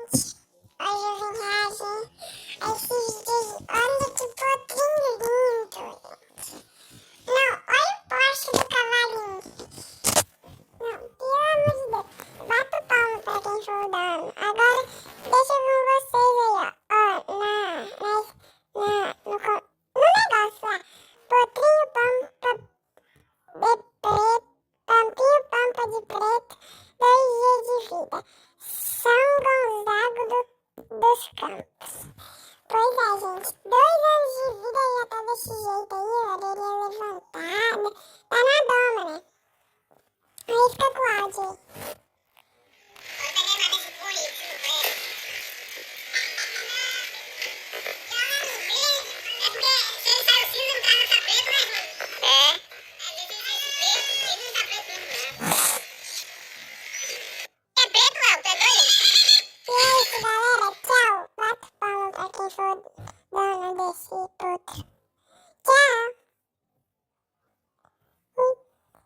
gente. Hoje eu vim reagir a esses vídeos. Olha que potrinho lindo. Não, olha o poste do cavalinho. Não, pelo amor de Deus. Bata palma pra quem for o dono. Agora, deixa eu ver vocês aí, ó. No negócio lá. Potrinho pampa de preto. Pampinho pampa de preto. 2 dias de vida. São Gonzago dos Campos. Pois é, gente. 2 anos de vida e já tá desse jeito aí, ó. Orelha levantada. Tá na doma, né? Aí fica com o áudio aí. E é isso, galera. Tchau. Bate palma pra quem for dono desse